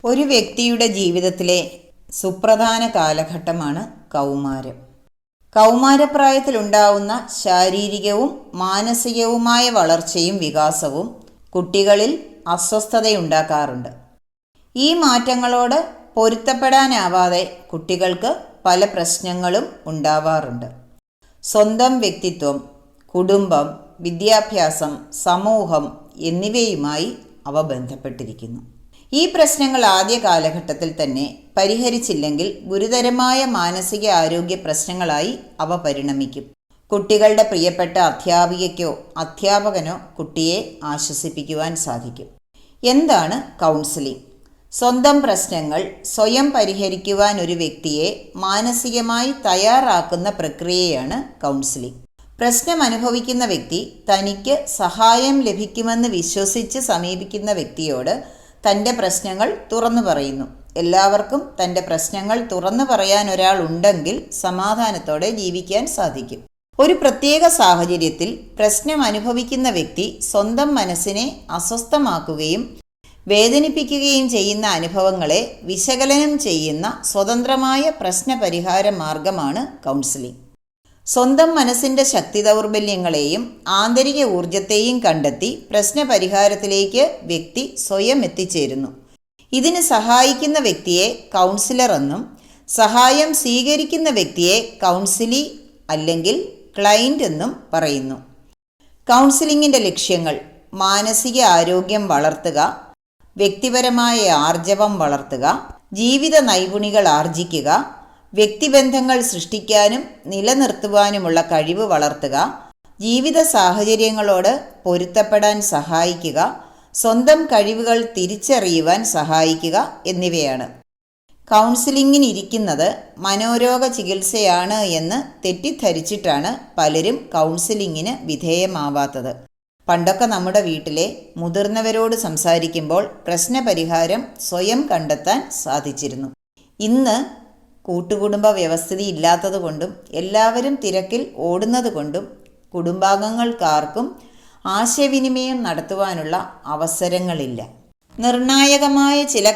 ഒരു വ്യക്തിയുടെ ജീവിതത്തിലെ സുപ്രധാന കാലഘട്ടമാണ് കൗമാരം. കൗമാരപ്രായത്തിലുണ്ടാവുന്ന ശാരീരികവും മാനസികവുമായ വളർച്ചയും വികാസവും കുട്ടികളിൽ അസ്വസ്ഥതയുണ്ടാക്കാറുണ്ട്. ഈ മാറ്റങ്ങളോട് പൊരുത്തപ്പെടാനാവാതെ കുട്ടികൾക്ക് പല പ്രശ്നങ്ങളും ഉണ്ടാവാറുണ്ട്. സ്വന്തം വ്യക്തിത്വം, കുടുംബം, വിദ്യാഭ്യാസം, സമൂഹം എന്നിവയുമായി അവ ബന്ധപ്പെട്ടിരിക്കുന്നു. ഈ പ്രശ്നങ്ങൾ ആദ്യ കാലഘട്ടത്തിൽ തന്നെ പരിഹരിച്ചില്ലെങ്കിൽ ഗുരുതരമായ മാനസിക ആരോഗ്യ പ്രശ്നങ്ങളായി അവ പരിണമിക്കും. കുട്ടികളുടെ പ്രിയപ്പെട്ട അധ്യാപികയ്ക്കോ അധ്യാപകനോ കുട്ടിയെ ആശ്വസിപ്പിക്കുവാൻ സാധിക്കും. എന്താണ് കൗൺസിലിംഗ്? സ്വന്തം പ്രശ്നങ്ങൾ സ്വയം പരിഹരിക്കുവാൻ ഒരു വ്യക്തിയെ മാനസികമായി തയ്യാറാക്കുന്ന പ്രക്രിയയാണ് കൗൺസിലിംഗ്. പ്രശ്നം അനുഭവിക്കുന്ന വ്യക്തി തനിക്ക് സഹായം ലഭിക്കുമെന്ന് വിശ്വസിച്ച് സമീപിക്കുന്ന വ്യക്തിയോട് തൻ്റെ പ്രശ്നങ്ങൾ തുറന്നു പറയുന്നു. എല്ലാവർക്കും തൻ്റെ പ്രശ്നങ്ങൾ തുറന്നു പറയാൻ ഒരാൾ ഉണ്ടെങ്കിൽ സമാധാനത്തോടെ ജീവിക്കാൻ സാധിക്കും. ഒരു പ്രത്യേക സാഹചര്യത്തിൽ പ്രശ്നം അനുഭവിക്കുന്ന വ്യക്തി സ്വന്തം മനസ്സിനെ അസ്വസ്ഥമാക്കുകയും വേദനിപ്പിക്കുകയും ചെയ്യുന്ന അനുഭവങ്ങളെ വിശകലനം ചെയ്യുന്ന സ്വതന്ത്രമായ പ്രശ്നപരിഹാര മാർഗമാണ് കൗൺസിലിംഗ്. സ്വന്തം മനസ്സിൻ്റെ ശക്തി ദൗർബല്യങ്ങളെയും ആന്തരിക ഊർജത്തെയും കണ്ടെത്തി പ്രശ്നപരിഹാരത്തിലേക്ക് വ്യക്തി സ്വയം എത്തിച്ചേരുന്നു. ഇതിന് സഹായിക്കുന്ന വ്യക്തിയെ കൗൺസിലർ എന്നും സഹായം സ്വീകരിക്കുന്ന വ്യക്തിയെ കൗൺസിലി അല്ലെങ്കിൽ ക്ലയൻ്റ് എന്നും പറയുന്നു. കൗൺസിലിങ്ങിൻ്റെ ലക്ഷ്യങ്ങൾ: മാനസിക ആരോഗ്യം വളർത്തുക, വ്യക്തിപരമായ ആർജവം വളർത്തുക, ജീവിത നൈപുണികൾ ആർജിക്കുക, വ്യക്തിബന്ധങ്ങൾ സൃഷ്ടിക്കാനും നിലനിർത്തുവാനുമുള്ള കഴിവ് വളർത്തുക, ജീവിത സാഹചര്യങ്ങളോട് പൊരുത്തപ്പെടാൻ സഹായിക്കുക, സ്വന്തം കഴിവുകൾ തിരിച്ചറിയുവാൻ സഹായിക്കുക എന്നിവയാണ്. കൗൺസിലിങ്ങിനിരിക്കുന്നത് മനോരോഗ ചികിത്സയാണ് എന്ന് തെറ്റിദ്ധരിച്ചിട്ടാണ് പലരും കൗൺസിലിങ്ങിന് വിധേയമാവാത്തത്. പണ്ടൊക്കെ നമ്മുടെ വീട്ടിലെ മുതിർന്നവരോട് സംസാരിക്കുമ്പോൾ പ്രശ്നപരിഹാരം സ്വയം കണ്ടെത്താൻ സാധിച്ചിരുന്നു. ഇന്ന് കൂട്ടുകുടുംബ വ്യവസ്ഥിതി ഇല്ലാത്തതുകൊണ്ടും എല്ലാവരും തിരക്കിൽ ഓടുന്നത് കൊണ്ടും കുടുംബാംഗങ്ങൾക്കാർക്കും ആശയവിനിമയം നടത്തുവാനുള്ള അവസരങ്ങളില്ല. നിർണായകമായ ചില